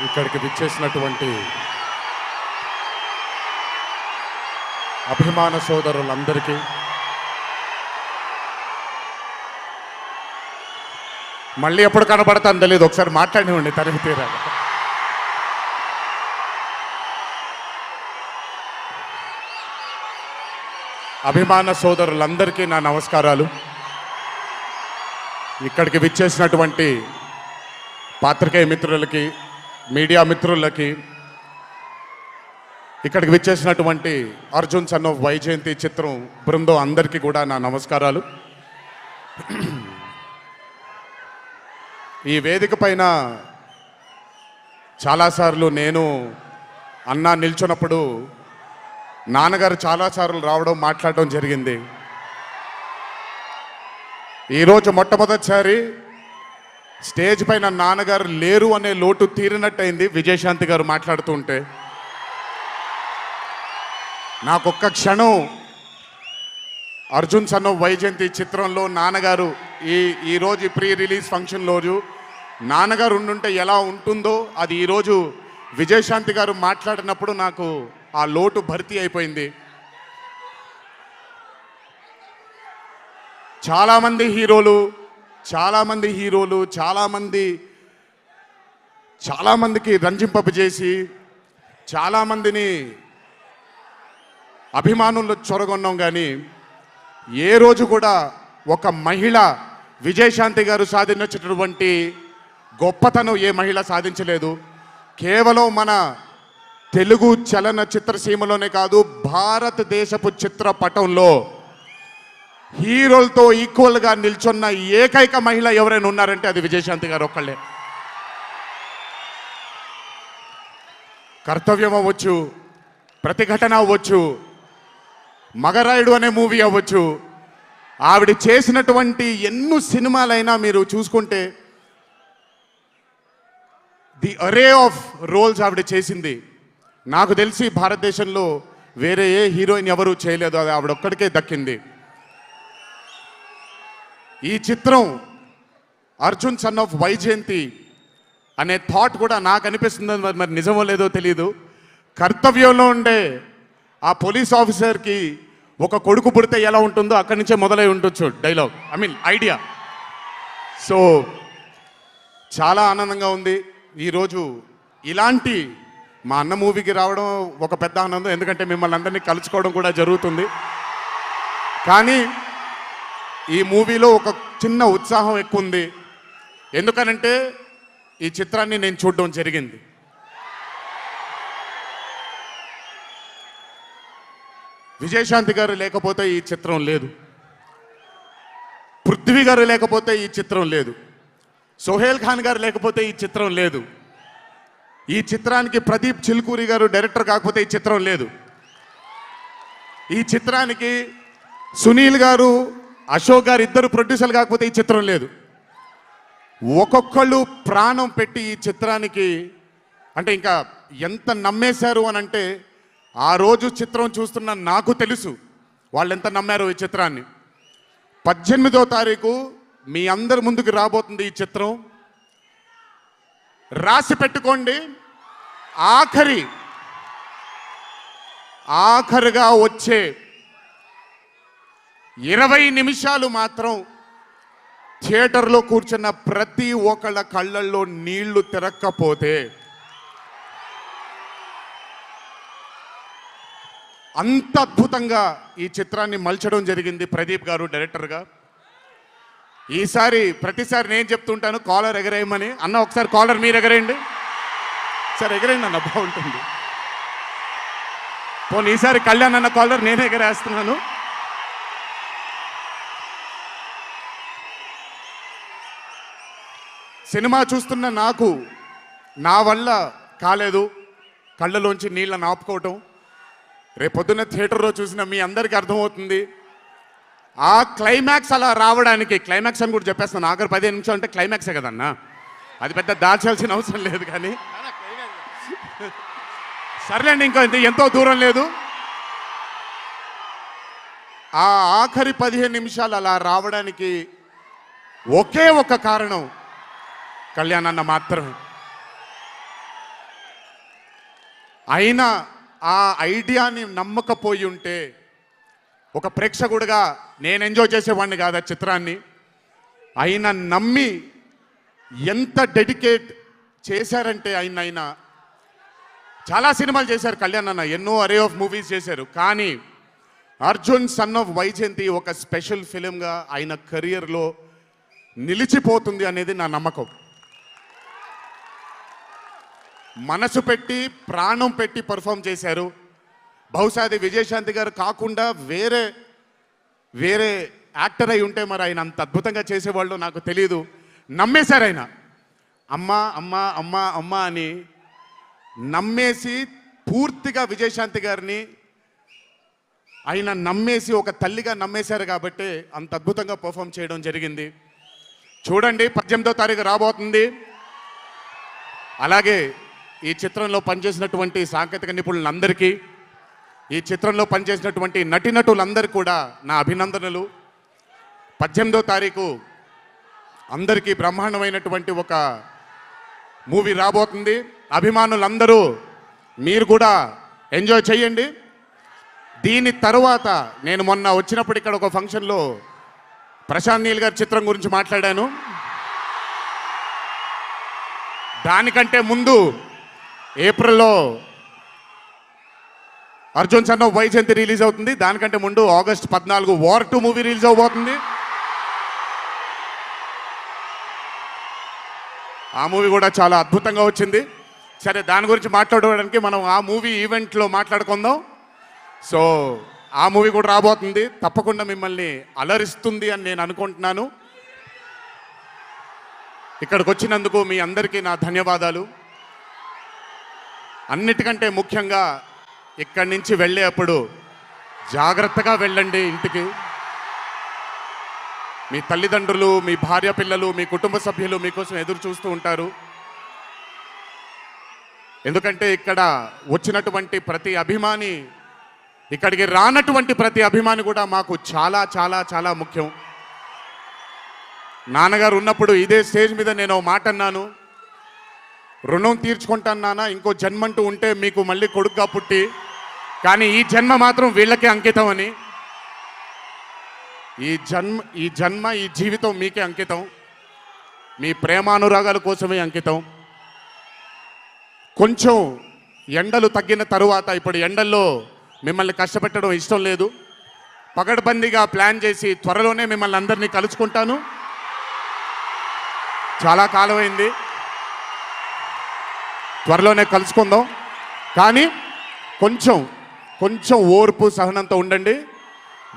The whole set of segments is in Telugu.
ఇక్కడికి విచ్చేసినటువంటి అభిమాన సోదరులందరికీ మళ్ళీ ఎప్పుడు కనబడతాను తెలియదు, ఒకసారి మాట్లాడివ్వండి తనివి తీరాలి. అభిమాన సోదరులందరికీ నా నమస్కారాలు. ఇక్కడికి విచ్చేసినటువంటి పాత్రికేయ మిత్రులకి, మీడియా మిత్రులకి, ఇక్కడికి విచ్చేసినటువంటి అర్జున్ సన్ ఆఫ్ వైజయంతి చిత్రం బృందం అందరికీ కూడా నా నమస్కారాలు. ఈ వేదిక పైన చాలాసార్లు నేను అన్నా నిల్చున్నప్పుడు నాన్నగారు చాలాసార్లు రావడం, మాట్లాడడం జరిగింది. ఈరోజు మొట్టమొదటిసారి స్టేజ్ పైన నాన్నగారు లేరు అనే లోటు తీరినట్టయింది విజయశాంతి గారు మాట్లాడుతుంటే. నాకొక్క క్షణం అర్జున్ సన్ ఆఫ్ వైజయంతి చిత్రంలో నాన్నగారు ఈరోజు ప్రీ రిలీజ్ ఫంక్షన్ రోజు నాన్నగారు ఉండుంటే ఎలా ఉంటుందో అది ఈరోజు విజయశాంతి గారు మాట్లాడినప్పుడు నాకు ఆ లోటు భర్తీ అయిపోయింది. చాలామంది హీరోలు చాలామందికి రంజింపజేసి చాలామందిని అభిమానుల్లో చొరగొన్నాం, కానీ ఏ రోజు కూడా ఒక మహిళ విజయశాంతి గారు సాధించినటువంటి గొప్పతనం ఏ మహిళ సాధించలేదు. కేవలం మన తెలుగు చలన చిత్రసీమలోనే కాదు, భారతదేశపు చిత్రపటంలో హీరోలతో ఈక్వల్గా నిల్చున్న ఏకైక మహిళ ఎవరైనా ఉన్నారంటే అది విజయశాంతి గారు ఒక్కళ్ళే. కర్తవ్యం అవ్వచ్చు, ప్రతిఘటన అవ్వచ్చు, మగరాయుడు అనే మూవీ అవ్వచ్చు, ఆవిడ చేసినటువంటి ఎన్నో సినిమాలైనా మీరు చూసుకుంటే ది అరే ఆఫ్ రోల్స్ ఆవిడ చేసింది. నాకు తెలిసి భారతదేశంలో వేరే ఏ హీరోయిన్ ఎవరూ చేయలేదు, అది ఆవిడ ఒక్కడికే దక్కింది. ఈ చిత్రం అర్జున్ సన్ ఆఫ్ వైజయంతి అనే థాట్ కూడా నాకు అనిపిస్తుంది, మరి నిజమో లేదో తెలియదు. కర్తవ్యంలో ఉండే ఆ పోలీస్ ఆఫీసర్కి ఒక కొడుకు పుడితే ఎలా ఉంటుందో అక్కడి నుంచే మొదలై ఉండొచ్చు డైలాగ్, ఐడియా. సో చాలా ఆనందంగా ఉంది ఈరోజు ఇలాంటి మా అన్న మూవీకి రావడం ఒక పెద్ద ఆనందం, ఎందుకంటే మిమ్మల్ని అందరినీ కలుసుకోవడం కూడా జరుగుతుంది. కానీ ఈ మూవీలో ఒక చిన్న ఉత్సాహం ఎక్కువ ఉంది. ఎందుకనంటే ఈ చిత్రాన్ని నేను చూడడం జరిగింది. విజయశాంతి గారు లేకపోతే ఈ చిత్రం లేదు, పృథ్వీ గారు లేకపోతే ఈ చిత్రం లేదు, సోహేల్ ఖాన్ గారు లేకపోతే ఈ చిత్రం లేదు, ఈ చిత్రానికి ప్రదీప్ చిల్కూరి గారు డైరెక్టర్ కాకపోతే ఈ చిత్రం లేదు, ఈ చిత్రానికి సునీల్ గారు, అశోక్ గారు ఇద్దరు ప్రొడ్యూసర్లు కాకపోతే ఈ చిత్రం లేదు. ఒక్కొక్కళ్ళు ప్రాణం పెట్టి ఈ చిత్రానికి అంటే ఇంకా ఎంత నమ్మేశారు అని అంటే, ఆ రోజు చిత్రం చూస్తున్న నాకు తెలుసు వాళ్ళు ఎంత నమ్మారో ఈ చిత్రాన్ని. 18వ తారీఖు మీ అందరి ముందుకు రాబోతుంది ఈ చిత్రం. రాసి పెట్టుకోండి, ఆఖరిగా వచ్చే 20 నిమిషాలు మాత్రం థియేటర్లో కూర్చున్న ప్రతి ఒక్కళ్ళ కళ్ళల్లో నీళ్లు తిరక్కపోతే అంత అద్భుతంగా ఈ చిత్రాన్ని మలచడం జరిగింది ప్రదీప్ గారు డైరెక్టర్గా. ప్రతిసారి నేను చెప్తుంటాను కాలర్ ఎగరేయమని. అన్న ఒకసారి కాలర్ మీరు ఎగరేయండి, సార్ ఎగరేయండి అన్న, బాగుంటుంది. పోనీ ఈసారి కళ్యాణ్ అన్న కాలర్ నేనే ఎగరేస్తున్నాను. సినిమా చూస్తున్న నాకు నా వల్ల కాలేదు కళ్ళలోంచి నీళ్ళని ఆపుకోవటం. రేపొద్దున్న థియేటర్లో చూసిన మీ అందరికీ అర్థమవుతుంది. ఆ క్లైమాక్స్ అలా రావడానికి, క్లైమాక్స్ అని కూడా చెప్పేస్తాను, ఆఖరి 15 నిమిషాలు అంటే క్లైమాక్సే కదన్నా, అది పెద్ద దాచాల్సిన అవసరం లేదు. కానీ సర్లేండి, ఇంకా ఎంతో దూరం లేదు. ఆ ఆఖరి 15 నిమిషాలు అలా రావడానికి ఒకే ఒక కారణం కళ్యాణ్ అన్న మాత్రమే. అయినా ఆ ఐడియాని నమ్మకపోయి ఉంటే ఒక ప్రేక్షకుడిగా నేను ఎంజాయ్ చేసేవాడిని కాదు ఆ చిత్రాన్ని. అయినా నమ్మి ఎంత డెడికేట్ చేశారంటే ఆయన చాలా సినిమాలు చేశారు కళ్యాణ్ అన్న, ఎన్నో అరే ఆఫ్ మూవీస్ చేశారు. కానీ అర్జున్ సన్ ఆఫ్ వైజయంతి ఒక స్పెషల్ ఫిలింగా ఆయన కెరియర్లో నిలిచిపోతుంది అనేది నా నమ్మకం. మనసు పెట్టి ప్రాణం పెట్టి పర్ఫామ్ చేశారు. బహుశా అది విజయశాంతి గారు కాకుండా వేరే యాక్టర్ అయి ఉంటే మరి ఆయన అంత అద్భుతంగా చేసేవాళ్ళు నాకు తెలియదు. నమ్మేశారు ఆయన. అమ్మ అమ్మ అమ్మ అమ్మ అని నమ్మేసి పూర్తిగా విజయశాంతి గారిని ఆయన నమ్మేసి ఒక తల్లిగా నమ్మేశారు కాబట్టి అంత అద్భుతంగా పర్ఫామ్ చేయడం జరిగింది. చూడండి 18వ తారీఖు రాబోతుంది. అలాగే ఈ చిత్రంలో పనిచేసినటువంటి సాంకేతిక నిపుణులందరికీ, ఈ చిత్రంలో పనిచేసినటువంటి నటీనటులందరికీ కూడా నా అభినందనలు. 18వ తారీఖు అందరికీ బ్రహ్మాండమైనటువంటి ఒక మూవీ రాబోతుంది. అభిమానులందరూ మీరు కూడా ఎంజాయ్ చేయండి. దీని తరువాత నేను మొన్న వచ్చినప్పుడు ఇక్కడ ఒక ఫంక్షన్లో ప్రశాంత్ నీల్ గారి చిత్రం గురించి మాట్లాడాను. దానికంటే ముందు ఏప్రిల్లో Arjun son of Vyjayanthi release అవుతుంది. దానికంటే ముందు ఆగస్ట్ 14 వార్ 2 మూవీ రిలీజ్ అవబోతుంది. ఆ మూవీ కూడా చాలా అద్భుతంగా వచ్చింది. సరే, దాని గురించి మాట్లాడడానికి మనం ఆ మూవీ ఈవెంట్లో మాట్లాడుకుందాం. సో ఆ మూవీ కూడా రాబోతుంది. తప్పకుండా మిమ్మల్ని అలరిస్తుంది అని నేను అనుకుంటున్నాను. ఇక్కడికి వచ్చినందుకు మీ అందరికీ నా ధన్యవాదాలు. అన్నిటికంటే ముఖ్యంగా ఇక్కడి నుంచి వెళ్ళేటప్పుడు జాగ్రత్తగా వెళ్ళండి ఇంటికి. మీ తల్లిదండ్రులు, మీ భార్య పిల్లలు, మీ కుటుంబ సభ్యులు మీకోసం ఎదురు చూస్తూ ఉంటారు. ఎందుకంటే ఇక్కడ వచ్చినటువంటి ప్రతి అభిమాని, ఇక్కడికి రానటువంటి ప్రతి అభిమాని కూడా మాకు చాలా చాలా చాలా ముఖ్యం. నాన్నగారు ఉన్నప్పుడు ఇదే స్టేజ్ మీద నేను మాట అన్నాను, రుణం తీర్చుకుంటాను నాన్న, ఇంకో జన్మంటూ ఉంటే మీకు మళ్ళీ కొడుకుగా పుట్టి, కానీ ఈ జన్మ మాత్రం వీళ్ళకే అంకితం అని. ఈ జన్మ ఈ జీవితం మీకే అంకితం, మీ ప్రేమానురాగాల కోసమే అంకితం. కొంచెం ఎండలు తగ్గిన తరువాత, ఇప్పుడు ఎండల్లో మిమ్మల్ని కష్టపెట్టడం ఇష్టం లేదు, పగడ్బందీగా ప్లాన్ చేసి త్వరలోనే మిమ్మల్ని అందరినీ కలుసుకుంటాను. చాలా కాలమైంది, త్వరలోనే కలుసుకుందాం. కానీ కొంచెం ఓర్పు సహనంతో ఉండండి.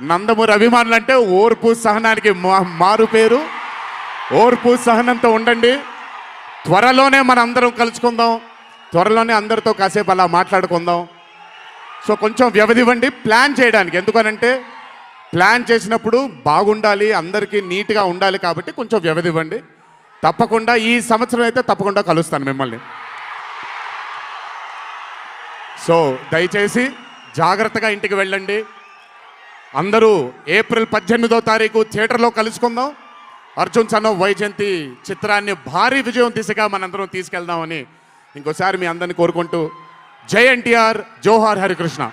నందమూరి అభిమానులు అంటే ఓర్పు సహనానికి మారు పేరు. ఓర్పు సహనంతో ఉండండి. త్వరలోనే మనం అందరం కలుసుకుందాం, త్వరలోనే అందరితో కాసేపు అలా మాట్లాడుకుందాం. సో కొంచెం వ్యవధి ఇవ్వండి ప్లాన్ చేయడానికి. ఎందుకనంటే ప్లాన్ చేసినప్పుడు బాగుండాలి, అందరికీ నీట్గా ఉండాలి, కాబట్టి కొంచెం వ్యవధి ఇవ్వండి. తప్పకుండా ఈ సంవత్సరం అయితే తప్పకుండా కలుస్తాను మిమ్మల్ని. సో దయచేసి జాగ్రత్తగా ఇంటికి వెళ్ళండి. అందరూ ఏప్రిల్ 18వ తారీఖు థియేటర్లో కలుసుకుందాం. అర్జున్ సన్ ఆఫ్ వైజయంతి చిత్రాన్ని భారీ విజయం దిశగా మనందరం తీసుకెళ్దామని ఇంకోసారి మీ అందరిని కోరుకుంటూ, జై ఎన్టీఆర్, జోహార్ హరికృష్ణ.